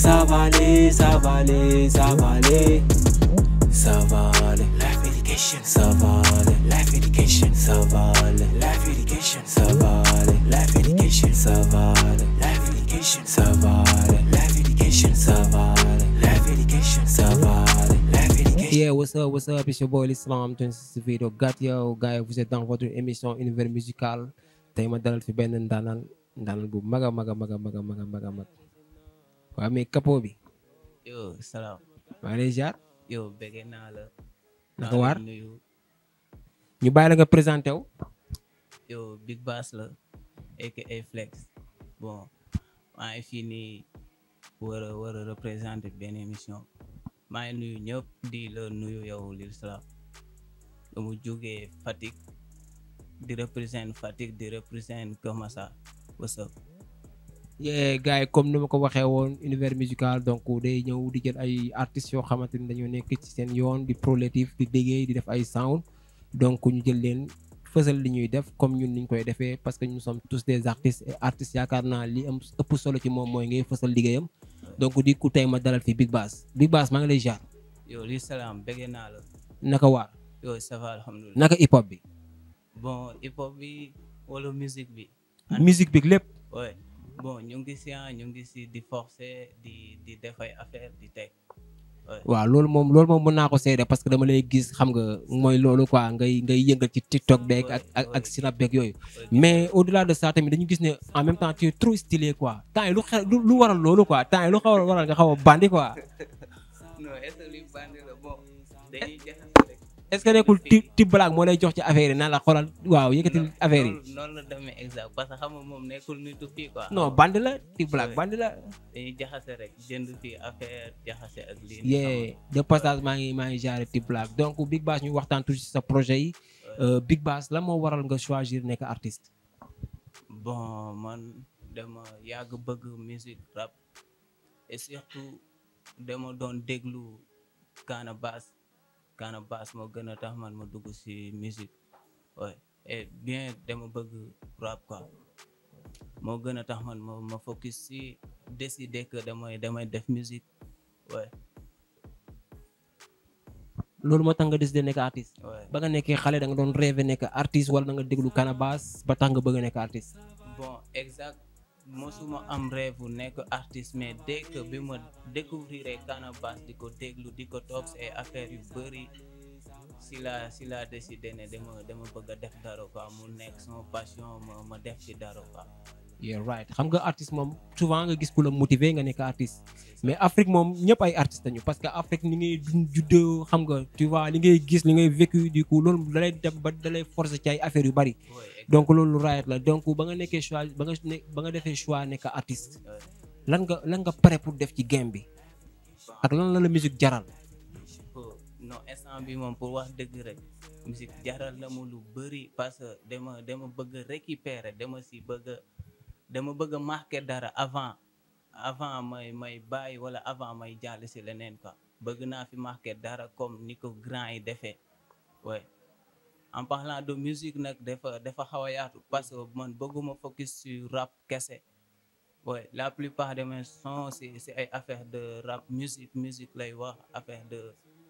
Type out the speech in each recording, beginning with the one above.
ça va aller, ça va aller, ça va aller. Ça va aller. Life education, ça va aller. Life education, ça va aller. Life education, ça va aller. Life education, ça va aller. Life education, ça va aller. Life education, ça va aller. Life education, ça va aller. Life education. Yeah, what's up, what's up? It's your boy Islam 26 Video. Got yo, gars, vous êtes dans votre émission Univers Musical. Tey ma dalal fi benn ndaanaan bu maga maga maga maga maga maga mag. Waa mais Capo bi. Yo, salaam. Maa lay ziar. Yo, bëgg naa la. Naka waar nuyu. ñu bàyyi la nga présenté wu. Yo, Big Bass la aka Flex. Bon, maa ngi fii nii war a représenter benn émission. Maa ngi nuyu ñëpp di la nuyu yow Lil Salam. Mu jógee Fatick di représenter Fatick di représenter Keur Massar. What's up? Yeah, gars yi comme ni ma ko waxee woon Univers Musical donc day ñëw di jël ay artistes yoo xamante ni dañoo nekk ci seen yoon di prolifique di déggee di def ay sound donc ñu jël leen fësal li ñuy def comme ñun niñ koy defee parce que nous sommes tous des artistes et artistes yaakaar naa li am ëpp solo ci moom mooy ngay fësal liggéeyam donc di ku tey ma dalal fi Big Bass maa ngi lay jaar. Yo, Lil Salam bëgg naa la. Naka waar. Yo, ça va alhamdulilah. Naka hip hop bi. Bon, hip hop bi wala musique bi. musique bi lépp. Ouais. Bon, ñu ngi si di forcer di def ay affaire di teg. waaw loolu moom mën naa ko seede parce que dama lay gis xam nga mooy loolu quoi ngay yëngal ci TikTok beeg ak Snap beeg yooyu mais au delà de ça tamit dañu gis ne en même temps tu es trop stylé quoi temps yi lu waral loolu quoi temps yi lu xaw a waral nga xaw a bandi quoi. Non, est-ce que li bandi la bon dañuy jaxase rek. est-ce que nekkul ti blague moo lay jox ci affaire yi naan la xoolal waaw yëkkatil affaire yi. noonu la demee exact parce que xam nga moom nekkul nitu fii quoi. non bandi la ti blague bandi la. dañuy jaxase rek jënd fii affaire jaxase ak lii. yee de passage maa ngi jaare ti blague donc Big Bass ñu waxtaan tuuti ci sa projet yi. Big Bass lan moo waral nga choisir nekk artiste. bon man dama yàgg bëgg musique rap et surtout dama doon déglu Kana Bass moo gën a tax man ma dugg ci musique ouais et bien dama bëgg rap quoi moo gën a tax man ma focus ci décider que damay def musique ouais. loolu moo tax nga décider nekk artiste. ouais ba nga nekkee xale da nga doon rêver nekk artiste wala da nga déglu Kana Bass ba tax nga bëgg a nekk artiste. bon exact mosuma am rêve nekk artiste mais dès que bi ma découvrir Kana Bass di ko déglu di ko topp ay affaires yu bëri si la décidé ne dama bëgg a def dara quoi mu nekk sama passion ma def ci dara quoi. yeah right xam nga artiste moom souvent nga gis ku la motiver nga nekk artiste mais Afrique moom ñëpp ay artistes lañu parce que Afrique ni ngay juddoo xam nga tu vois li ngay gis li ngay vécu du coup loolu dalay dem ba dalay forcer ci ay affaires yu bari. donc loolu right la donc ba nga nekkee choix ba nga defee choix nekk artiste lan nga pare pour def ci game bi ak lan la musique jaral. non instant bi moom pour wax dëgg rek musique jaral la mu lu bëri parce que dama bëgg a récupérer dama bëgg a marquer dara avant may bàyyi wala avant may jàll si leneen quoi bëgg naa fi marquer dara comme ni ko grand yi defee ouais. En parlant de musique nag dafa xaw a yaatu parce que man bëgguma focus sur rap kese ouais la plupart de mes sons c'est ay affaire de rap musique lay wax affaire de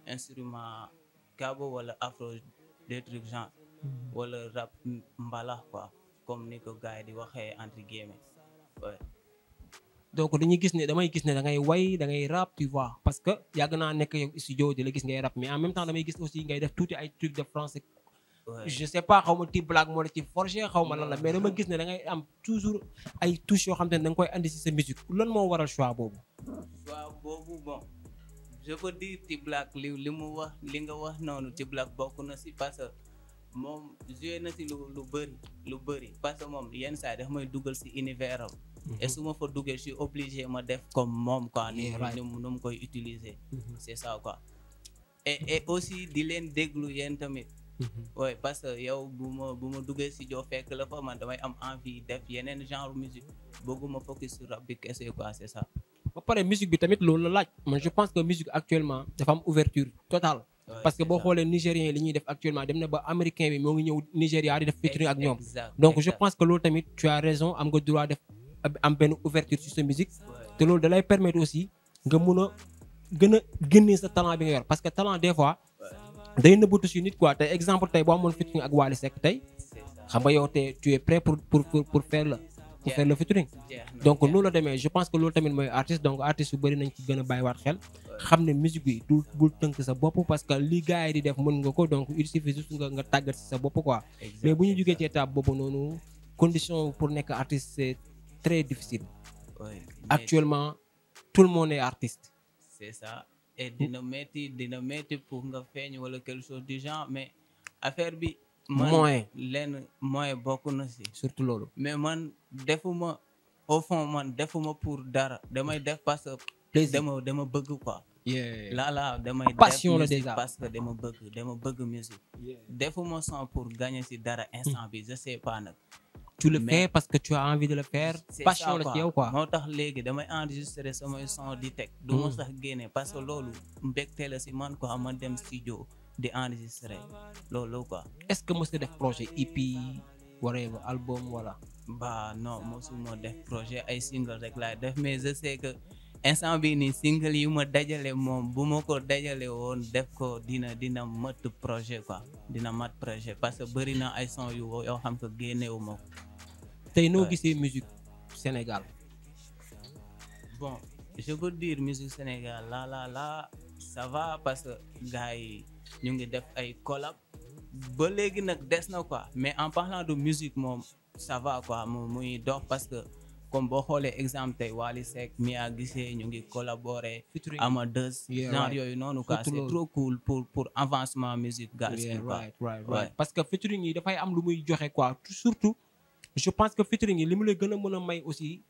instrument gabo wala afro des trucs genre wala rap mbalax quoi comme ni ko gars yi di waxee entre guillemets ouais. donc damay gis ne da ngay way da ngay rap tu vois parce que yàgg naa nekk yow studio di la gis ngay rap mais en même temps damay gis aussi ngay def tuuti ay trucs de français. je sais pas xaw ma ti blague moo la ci forger xaw ma lan la mais dama gis ne da ngay am toujours ay touches yoo xam te ne da nga koy andi ci sa musique lan moo waral choix boobu. bon je peux dire ti blague li mu wax li nga wax noonu ti blague bokk na ci parce que moom joué na ci lu bëri parce que moom yenn saa yi dafa may dugal ci univers am. et su ma fa duggee je suis obligé ma def comme moom quoi. ni mu koy utiliser. c'est ça quoi et aussi di leen déglu yéen tamit. oui parce que yow bu ma duggee si joo fekk la fa man damay am envie def yeneen genre musique bëgguma focus sur rap bi kese quoi c'est ça. ba pare musique bi tamit loolu la laaj man je pense que musique actuellement dafa am ouverture totale. parce que boo xoolee nigériens li ñuy def actuellement dem na ba américain bi moo ngi ñëw Nigéria di def featuring ak ñoom. donc je pense que loolu tamit tu as raison am nga droit def am benn ouverture sur sa musique. te loolu da lay permettre aussi nga mun a gën a génnee sa talent bi nga yor parce que talent des fois day nëbbatu si nit quoi tey exemple tey boo amoon featuring ak Wally Seck tey xam nga yow te tu es prêt pour faire le featuring donc noonu la demee je pense que loolu tamit mooy artiste donc artiste yu bëri nañ ci gën a bàyyiwaat xel xam ne musique bi du bul tënk sa bopp parce que li gars yi di def mën nga ko donc il suffit juste nga tàggat si sa bopp quoi mais bu ñu jógee ci étape boobu noonu condition pour nekk artiste c'est très difficile actuellement tout le monde est artiste c'est ça et dina métti pour nga feeñ wala quelque chose du genre mais affaire bi moyen bokk na si surtout loolu mais man defuma au fond man defuma pour dara damay def parce que plaisir dama bëgg quoi là damay passion la def déjà parce que dama bëgg musique defuma sans pour gagner si dara instant bi je sais pas nag tu le fais parce que tu as envie de le faire passion la ci yow quoi moo tax léegi damay enregistrer samay son di teg du ma sax génne parce que loolu mbégte la si man quoi man dem studio di enregistrer loolu quoi est-ce que mos nga def projet EP whatever album wala bah non mosuma def projet ay single rek laay def mais je sais que instant bi ni single yu ma dajale moom bu ma ko dajale woon def ko dina mat projet quoi dina mat projet parce que bëri na ay son yoo xam que génnewu ma ko tey noo gisee musique Sénégal bon je peux dire musique Sénégal là ça va parce que gars yi ñu ngi def ay collab ba léegi nag des na quoi mais en parlant de musique moom ça va quoi muy dox parce que comme boo xoolee exemple tey Wally Seck Mia Guissé ñu ngi collaborer Amadeus genre yooyu noonu quoi c'est trop cool pour avancement musique galsen quoi right parce que featuring yi dafay am lu muy joxe quoi surtout je pense que featuring yi li mu lay gën a mën a may aussi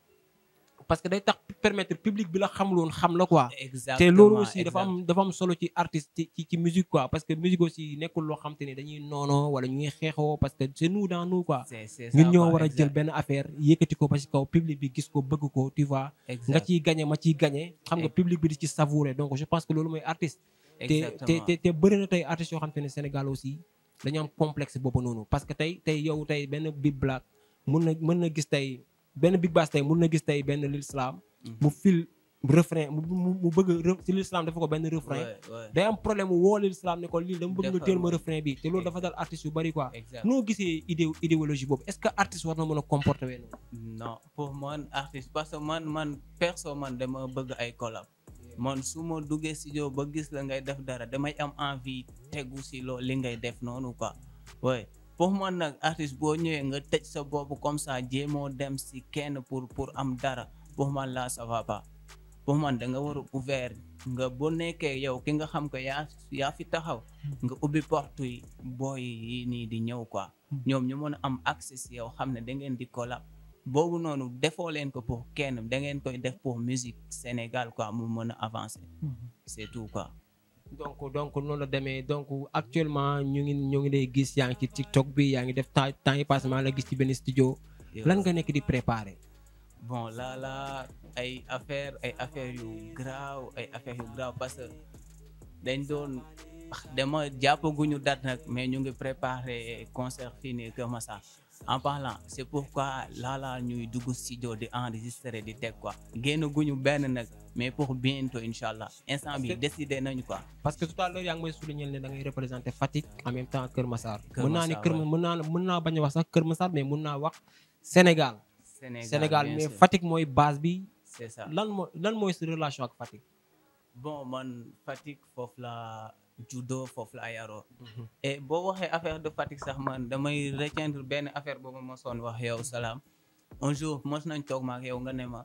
parce que day tax permettre public bi la xamuloon xam la quoi te loolu aussi dafa am solo ci artiste ci musique quoi parce que musique aussi nekkul loo xam te ne dañuy noonoo wala ñuy xeexoo parce que c'est nous dans nous quoi ñun ñoo war a jël benn affaire yëkkati ko ba ci kaw public bi gis ko bëgg ko tu vois nga ciy gagné ma ciy gagné xam nga public bi di ci savourer donc je pense que loolu mooy artiste te bëri na tey artistes yoo xam te ne Sénégal aussi dañu am complexe boobu noonu parce que tey yow tey benn Big Black mën na gis tey benn Big Bass tey mun na gis tey benn Lil Slam mu fil refrain mu bëgg ci Lil Slam dafa ko benn refrain day am problème woo Lil Slam ne ko lii dama bëgg nga teel ma refrain bi te loolu dafa dal artistes yu bari quoi noo gisee idéologie boobu est-ce que artiste war na mën a comporter wee noonu non pour man artiste parce que man perso man dama bëgg ay collab man su ma duggee studio ba gis la ngay def dara damay am envie tegu si loolu li ngay def noonu quoi pour man nag artiste boo ñëwee nga tëj sa bopp comme ça jéemoo dem si kenn pour am dara pour man là ça va pas pour man da nga war a ouvert nga boo nekkee yow ki nga xam que yaa fi taxaw nga ubbi porte yi booy yi nii di ñëw quoi ñoom ñu mën a am accès si yow xam ne da ngeen di collab boobu noonu defoo leen ko pour kenn da ngeen koy def pour musique Sénégal quoi mu mën a avancer c'est tout quoi donc noonu la demee donc actuellement ñu ngi lay gis yaa ngi ci TikTok bi yaa ngi def temps yi passé maa la gis ci benn studio lan nga nekk di préparer bon là ay affaire yu graaw parce que dañ doon dama jàppaguñu date nag mais ñu ngi préparer concert fii nii Kër Massar en parlant c'est pourquoi là ñuy dugg studio di enregistrer di teg quoi génn guñu benn nag mais pour bientôt inchallah instant bi décidé nañu quoi parce que tout à l'heure yaa ngi may souligner ne da ngay représenter Fatick en même temps Kër Massar mën naa bañ a wax sax Kër Massar mais mën naa wax Sénégal mais Fatick mooy base bi c'est ça lan mooy sa relation ak Fatick bon man Fatick foofu la judo foofu la yaroo et boo waxee affaire de Fatick sax man damay retenir benn affaire boobu ma soon wax yow Salam un jour mos nañ toog ma ak yow nga ne ma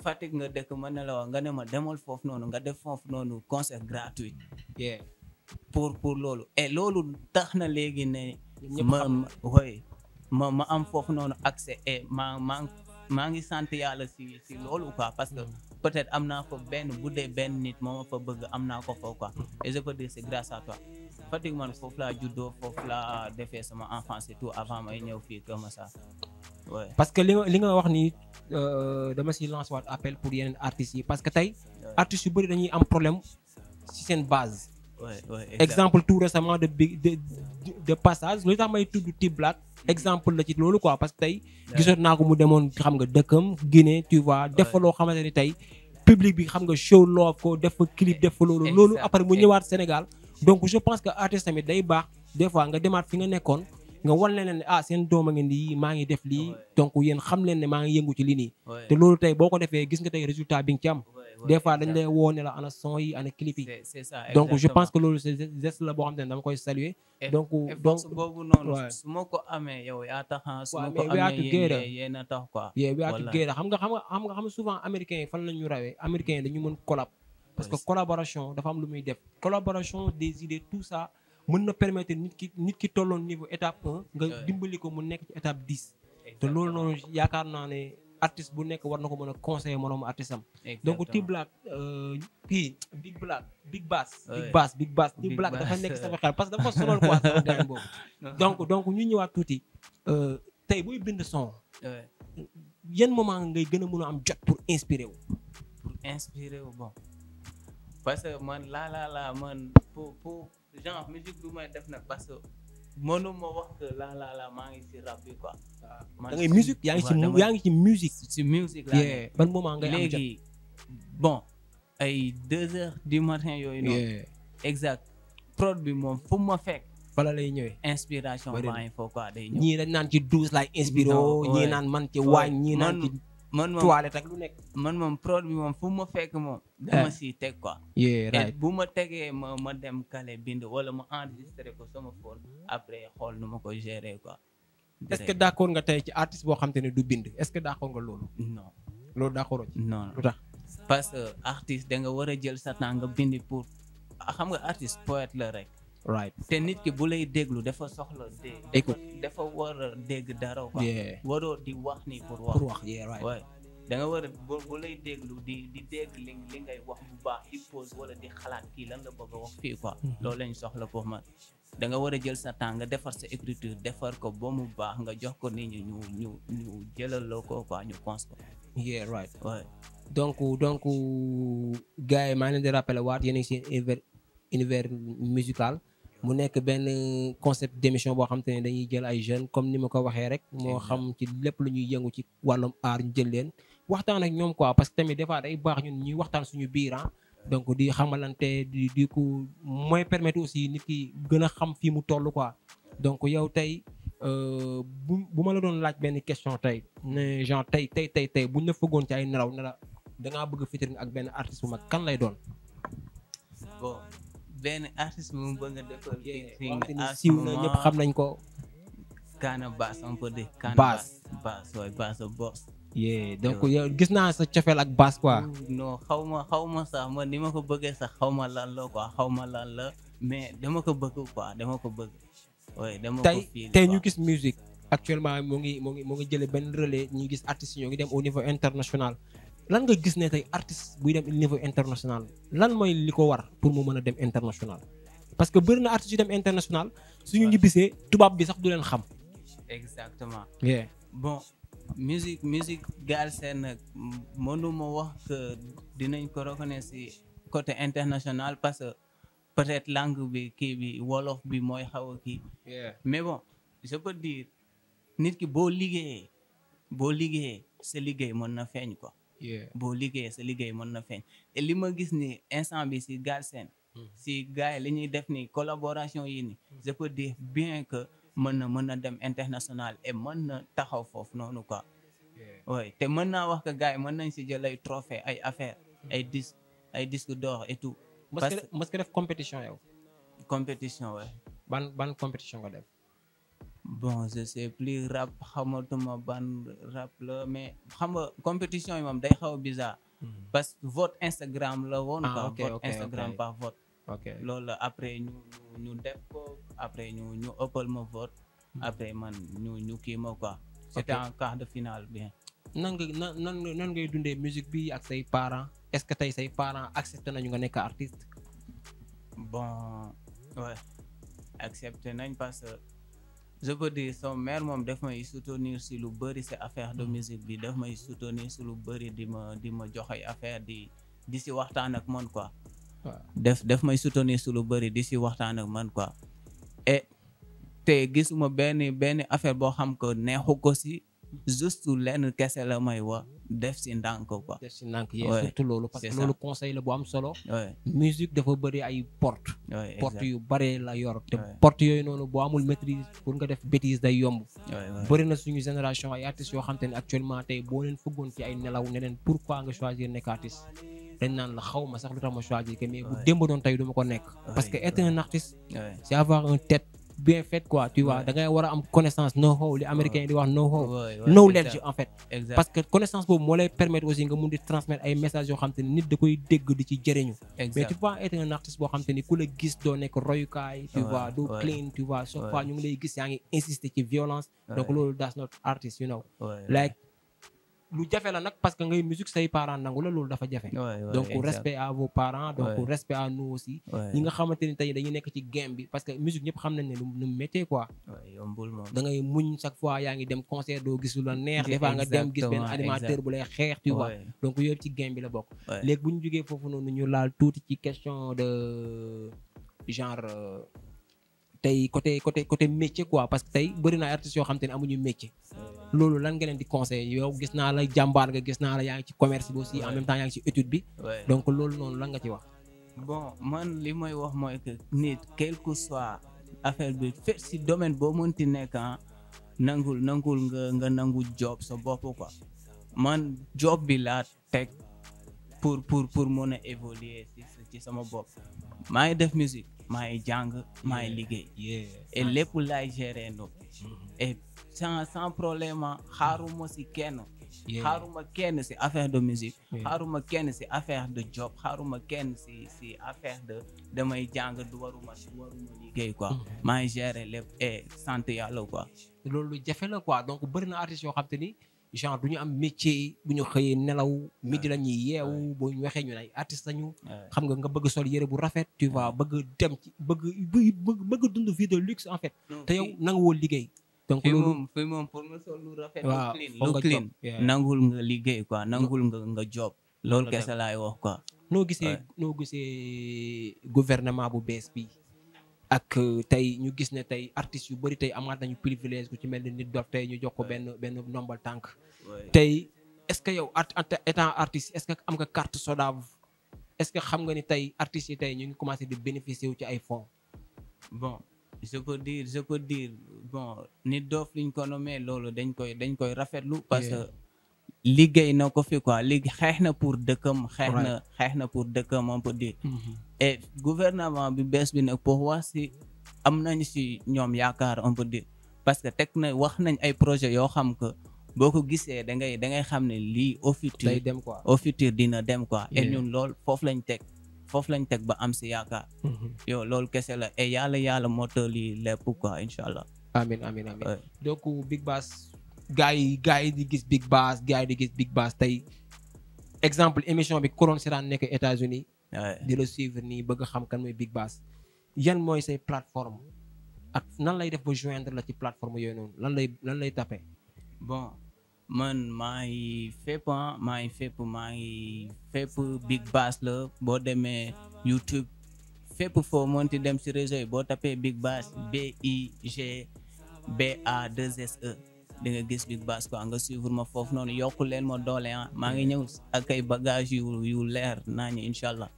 Fatick nga dëkk ma ne la wax nga ne ma demal foofu noonu nga def foofu noonu concert gratuit pour loolu et loolu tax na léegi ne ma am foofu noonu accès et maa ngi sant yàlla si loolu quoi parce que peut-être am naa fa bu dee benn nit moo ma fa bëgg am naa ko foofu quoi et je peux dire c'est grâce à toi Fatick man foofu laa juddoo foofu laa defee sama enfance et tout avant may ñëw fii Kër Massar parce que li nga wax ni dama si lancer waat appel pour yeneen artistes yi parce que tey artistes yu bëri dañuy am problème si seen base exemple tout récemment de passage lu tax may tudd T-Black exemple la ci loolu quoi parce que tey gisoon naa ko mu demoon xam nga dëkkam Guinée tu vois def fa loo xamante ni tey public bi xam nga show love ko def fa clip def fa loolu après mu ñëwaat Sénégal donc je pense que artiste tamit day baax des fois nga demaat fi nga nekkoon nga wan leen ne seen doom a ngeen di maa ngi def lii donc yéen xam leen ne maa ngi yëngu ci lii nii te loolu tey boo ko defee gis nga tey résultat bi nga ci am des fois dañ lay woo ne la ana son yi ana clip yi donc je pense que loolu c'est geste la boo xam ne dama koy saluer donc boobu noonu su ma ko amee yow yaa tax su ma ko amee yéen a tax quoi we are together xam nga souvent américains yi fan la ñu rawee américains yi dañu mën collab parce que collaboration dafa am lu muy def collaboration des idées tout ça mën na permettre nit ki tolloon niveau étape 1 nga dimbali ko mu nekk ci étape 10 te loolu noonu yaakaar naa ne artiste bu nekk war na ko mën a conseiller moroomu artiste am donc T-Black Big Bass T-Black dafa nekk sama xel parce que dafa sonal quoi sama gaañ boobu donc ñu ñëwaat tuuti tey booy bind son yan moment ngay gën a mën a am jot pour inspirer wu bon parce que man man pour genre musique bi may def nag parce que mënuma wax que maa ngi ci rap bi quoi. da ngay musique yaa ngi ci musique. ci musique laa ban moment ngay am jot léegi bon ay 2h du matin yooyu noonu. exact prod bi moom fu ma fekk. bala lay ñëwee. inspiration baa ngi foofu quoi day ñëw. ñii dañ naan ci douze lay inspiré ñii naan man ci waañ ñii naan ci. man moom toilette ak lu nekk. man moom prod bi moom fu ma fekk moom. dama siy teg quoi. right bu ma tegee ma dem kale bind wala ma enregistré ko sama phone après xool nu ma ko gérer quoi. est-ce que d'accord nga tey ci artiste boo xam te ne du bind est-ce que d'accord nga loolu. non loolu d'accord ci. non lu tax parce que artiste da nga war a jël sa temps nga bind pour xam nga artiste poète la rek. right te nit ki bu lay déglu dafa soxla écoute dafa war a dégg dara quoi. waroo di wax ni pour wax. right waaye da nga war a bu lay déglu di dégg li ngay wax bu baax di pause wala di xalaat kii lan la bëgg a wax fii quoi. loolu lañ soxla pour man da nga war a jël sa temps nga defar sa écriture defar ko ba mu baax nga jox ko nit ñi ñu jëlaloo ko quoi ñu pense ko. right waaye donc gars yi maa ngi leen di rappeler waat yéen a ngi si univers musical mu nekk benn concept d'émission boo xam te ne dañuy jël ay jeunes comme ni ma ko waxee rek moo xam ci lépp lu ñuy yëngu ci wàllum art ñu jël leen waxtaan ak ñoom quoi parce que tamit des fois day baax ñun ñuy waxtaan suñu biir donc di xamalante di ko mooy permettre aussi nit ki gën a xam fii mu toll quoi donc yow tey bu ma la doon laaj benn question tey ne genre tey buñ la fëggoon ci ay nelaw ne la dangaa bëgg featuring ak benn artiste bu mag kan lay doon. bon benn artiste bu mu bëgg a defal siiw na ñëpp xam nañ ko. Kaana Bass on peut dire. Bass waaye Bass a boss. donc yow gis naa sa cofeel ak Bass quoi. non xaw ma sax man ni ma ko bëggee sax xaw ma lan la quoi xaw ma lan la mais dama ko bëgg quoi dama ko bëgg. oui dama ko fii tey ñu gis musique actuellement mu ngi jëlee benn relais ñu gis artistes ñoo ngi dem au niveau international. lan nga gis ne tey artiste buy dem niveau international lan mooy li ko war pour mu mën a dem international parce que bëri na artistes yu dem international suñu ñibbisee tubaab bi sax du leen xam. exactement. bon musique Galsen nag mënuma wax que dinañ ko reconnaître ci côté international parce que peut-être langue bi kii bi wolof bi mooy xaw a kii. mais bon je peux dire nit ki boo liggéeyee sa liggéey mën na feeñ quoi. boo liggéeyee sa liggéey mën na feeñ te li ma gis ni instant bi ci Galsen ci gars yi li ñuy def ni collaboration yi ni je peux dire bien que mën na dem international et mën na taxaw foofu noonu quoi. oui te mën naa wax que gars yi mën nañ ci jël ay trophée ay affaire ay disque d'or et tout. mas nga def compétition yow. compétition ouais. ban compétition nga def. bon je sais plus rap xamatuma ban rap la mais xam nga compétition yi moom day xaw a bizarre. parce que vote Instagram la woon quoi. vote Instagram par vote. loolu la après ñu def ko après ñu ëppal ma vote. après man ñu kii ma quoi. c'était en quart de finale bien. nan ngay dundee musique bi ak say parents est-ce que tey say parents accepté nañu nga nekk artiste. bon ouais accepté nañ parce que je peux dire son mère moom daf may soutenir si lu bëri c'est affaire de musique bi daf may soutenir si lu bëri di ma jox ay affaire di si waxtaan ak man quoi. daf may soutenir si lu bëri di si waxtaan ak man quoi. et te gisuma benn affaire boo xam ko neexu ko si juste lenn kese la may wax def si ndànk quoi. def si ndànk yee Ouais, surtout loolu parce c'est que ça. loolu conseil la bu am solo Ouais, musique dafa bëri ay porte ouais, porte exact. yu bare la yor te Ouais. porte yooyu noonu boo amul maîtrise pour nga def bêtise day yomb Ouais, ouais. bëri na suñu génération ay artistes yoo xam te ne actuellement tey boo leen fëggoon ci ay nelaw ne leen pourquoi nga choisir nekk artiste dañ naan la xaw ma sax lu tax ma choisir que mais bu Ouais. démb doon tey du ma ko nekk parce que Ouais, être un artiste Ouais. c'est avoir une tête bien faite quoi tu vois Ouais. da ngay war a am connaissance know-how li américain yi di wax know-how Ouais, ouais, knowledge exact. en fait Exact. parce que connaissance boobu moo lay permettre aussi nga mun di transmettre ay messages yoo xam te ne nit da koy dégg di ci jëriñu mais tu Exact. peux pas être un artiste boo xam te ni ku la gis doo nekk royukaay tu Ouais, vois doo ouais. clean tu vois chaque Ouais. fois ñu ngi lay gis yaa ngi insister ci violence donc Ouais. loolu that's not artist you know Ouais, like lu jafe la nag parce que ngay musique say parents nangu la loolu dafa jafe ouais, ouais, donc exact. respect à vos parents donc Ouais. respect à nous aussi Ouais. ñi nga xamante ni tey dañuy nekk ci game bi parce que musique ñëpp xam nañ ne lu métier quoi Ouais, yombul moom. da ngay muñ chaque fois yaa ngi dem concert doo gis lu la neex des fois nga dem gis benn Exactement, animateur exact. bu lay xeex tu vois Ouais, donc yooyu ci game bi la bokk ouais. léegi bu ñu jógee foofu noonu ñu laal tuuti ci question de genre tey côté métier quoi parce que tey bëri na artistes yoo xam te ne amuñu métier loolu lan nga leen di conseil yow gis naa la jàmbaar nga gis naa la yaa ngi ci commerce bi aussi en Ouais. même temps yaa ngi ci étude bi Ouais. donc loolu noonu lan nga ci wax Bon, man li may wax mooy que nit quel que soit affaire bi fait si domaine boo mënti nekk nangul nga nangu job sa bopp quoi. Man job bi laa teg pour mën a évoluer ci sama bopp. maa ngi def musique maa ngi jàng maa ngi liggéey. et lépp laay gérer no et sans problème xaaruma si kenn. xaaruma kenn si affaire de musique. xaaruma kenn si affaire de job xaaruma kenn si affaire de damay jàng du waruma liggéey quoi. maa ngi gérer lépp et sant yàlla quoi. loolu lu jafe la quoi donc bëri na artistes yoo xam te ni genre du ñu am métier bu ñu xëyee nelaw midi la ñuy yeewu boo ñu waxee ñu ne ay artistes lañu xam nga bëgg sol yére bu rafet tu vois bëgg dem ci bëgg dund vie de luxe en fait te yow nanguwoo liggéey donc loolu fi moom pour nga sol lu rafet waaw lu clean nangul nga liggéey quoi nangul nga job loolu kese laay wax quoi. noo gisee gouvernement bu bees bi ak tey ñu gis ne tey artistes yu bëri tey amaat nañu privilège ku ci mel ni Nit Doff tey ñu jox ko benn ndombal tànk tey est-ce que yow étant artiste est-ce que am nga carte SODAV est-ce que xam nga ni tey artistes yi tey ñu ngi commencé di bénéficier wu ci ay fonds. Bon je peux dire bon Nit Doff liñ ko nommé loolu dañ koy rafetlu parce que liggéey na ko fi quoi léegi xeex na pour dëkkam xeex na pour dëkkam on peut dire. et gouvernement bi bees bi nag pour wax si am nañ si ñoom yaakaar on peut dire parce que teg na wax nañ ay projet yoo xam que boo ko gisee da ngay xam ne lii au futur day dem quoi au futur dina dem quoi et ñun lool foofu lañ teg ba am si yaakaar yow loolu kese la et yàlla mottali lépp quoi incha allah. amiin donc Big Bass gars yi di gis Big Bass tey exemple émission bi Couronne si daan nekk États-Unis di la suivre nii bëgg xam kan mooy Big Bass yan mooy say plateforme ak nan lay def ba joindre la ci plateforme yooyu noonu lan lay tapé. Bon man maa ngi fépp Big Bass la boo demee YouTube fépp foo mënti dem si réseau yi boo tapé Big Bass BIGBAS2SE di nga gis Big Bass quoi nga suivre ma foofu noonu yokku leen ma doole maa ngi ñëw ak ay bagage yu leer naa ñu incha allah.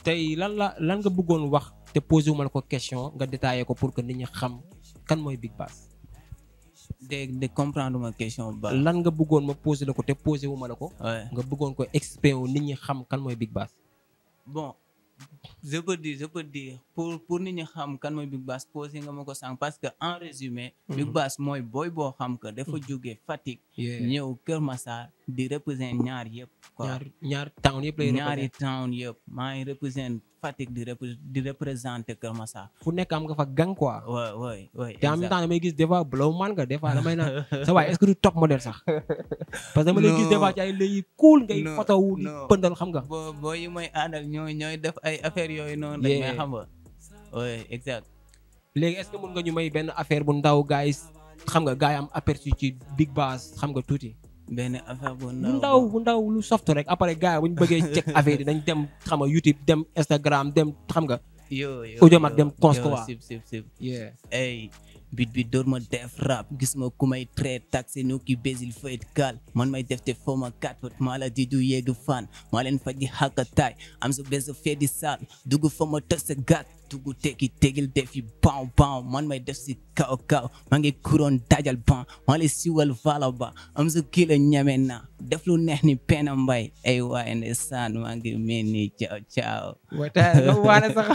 tey lan nga bëggoon wax te posé wu ma la ko question nga détaillé ko pour que nit ñi xam kan mooy Big Bass. de comprendre ma question ba. lan nga bëggoon ma posé la ko te posé wu ma la ko. nga bëggoon ko exprimer nit ñi xam kan mooy Big Bass. Bon je peux dire pour nit ñi xam kan mooy Big Bass posé nga ma ko sànq parce que en résumé. Big Bass mooy boy boo xam que dafa jóge Fatick. ñëw Kër Massar di représenter ñaar yëpp. ñaar town yëpp lay ñaari town yëpp maa ngi représenter Fatick di représenter Kër Massar. fu nekk am nga fa gang quoi. oui te en même temps damay gis des fois blow man nga des fois damay naan sa waay est-ce que du top modèle sax. parce que dama lay gis des fois ci ay léegi cool ngay photo wu di pëndal xam nga. boo yi may àndal ñooy def ay affaire yooyu noonu. dañ may xam nga oui exact. léegi est-ce que mën nga ñu may benn affaire bu ndaw guys xam nga gars yi am aperçu ci Big Bass xam nga tuuti. benn affaire bu ndaw lu soft rek après gars yi bu ñu bëggee check affaire yi dañ dem xam nga YouTube dem Instagram dem xam nga. yo Audiomack dem cons quoi. sip ay bit bi door ma def rap gis ma ku may traite taxi nu ki bésil fa it kal man may def te foo ma kat maa la di du yegg fan maa leen fa di xàkkataay am sa bés fee di sal dugg fa ma tës sa gat dugg tegi tegil defi baaw baaw man may def si kaw kaw maa ngi kuroon dajal ban maa lay siwal vala ba am sa kilo ñeme na def lu neex ni Penda Mbaye ay waay ndeysaan maa ngi mel ni ciao ciao booy taay da nga waane sax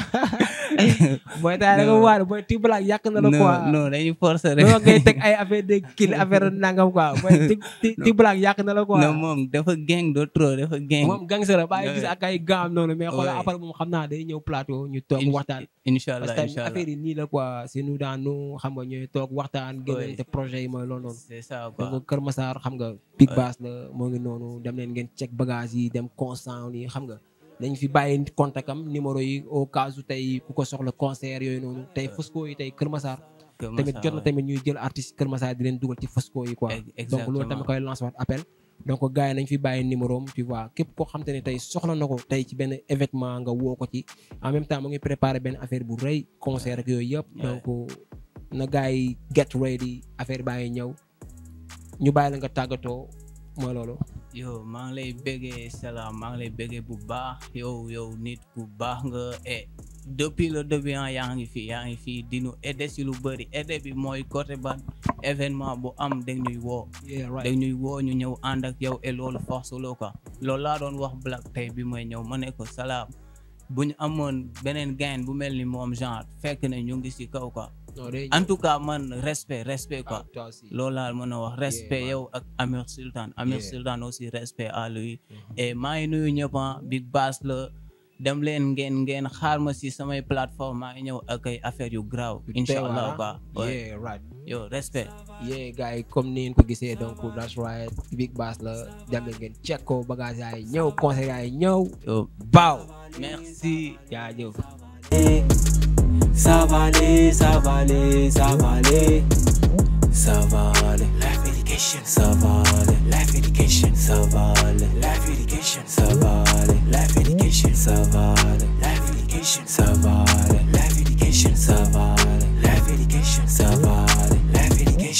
booy taay da nga waane booy Tic Black yàq na la quoi non dañuy forcer rek non ngay teg ay affaire de kii affaire nangam quoi booy Tic Black yàq na la quoi non moom dafa gang do trop dafa gang moom gangster la bàyyi gis ak ay gaam noonu mais xoolal après moom xam naa day ñëw plateau ñu toog waxtaan inchallah parce que inchallah affaire yi nii la quoi c'est nous dans nous xam nga ñooy toog waxtaan génne te projet yi mooy loolu noonu c'est ça quoi donc Kër Massar xam nga Big Bass la moo ngi noonu dem leen ngeen check bagage yi dem constant yi xam nga dañ fi bàyyi contact am numéro yi au cas où tey ku ko soxla concert yooyu noonu tey Fosco yi tey Kër Massar tamit jot na tamit ñuy jël artiste Kër Massar di leen dugal ci Fosco yi quoi donc loolu tamit koy lancer waat appel donc gars yi nañ fi bàyyi numéro am tu vois képp koo xam te ne tey soxla na ko tey ci benn événement nga woo ko ci en même temps mu ngi préparé benn affaire bu rëy concert ak yooyu yëpp donc na gars yi get ready affaire baa ngi ñëw ñu bàyyi la nga tàggatoo mooy loolu. yow maa ngi lay bëggee salaam maa ngi lay bëggee bu baax yow nit ku baax nga depuis le début yaa ngi fi di ñu aider si lu bëri aider bi mooy côté ban événement bu am dañ ñuy woo ñu ñëw ànd ak yow et loolu force loo quoi loolu laa doon wax Black tey bi mooy ñëw ma ne ko salaam bu ñu amoon beneen gain bu mel ni moom genre fekk ne ñu ngi si kaw quoi en tout cas man respect quoi loolu laa mën a wax respect yow ak Amir Sultan aussi respect à lui et maa ngi nuyu ñëpp Big Bass la dem leen ngeen xaar ma si samay plateforme maa ngi ñëw ak ay affaire yu graaw inshallah quoi right yow respect gars yi comme ni ngeen ko gisee donc that's right Big Bass la dem leen ngeen check ko bagage yaay ñëw concert yaay ñëw baaw merci jaajëf ça va aller, ça va aller, ça va aller, ça va aller. Life education, ça va aller. Life education, ça va aller. Life education, ça va aller. Life education, ça va aller. Life education, ça va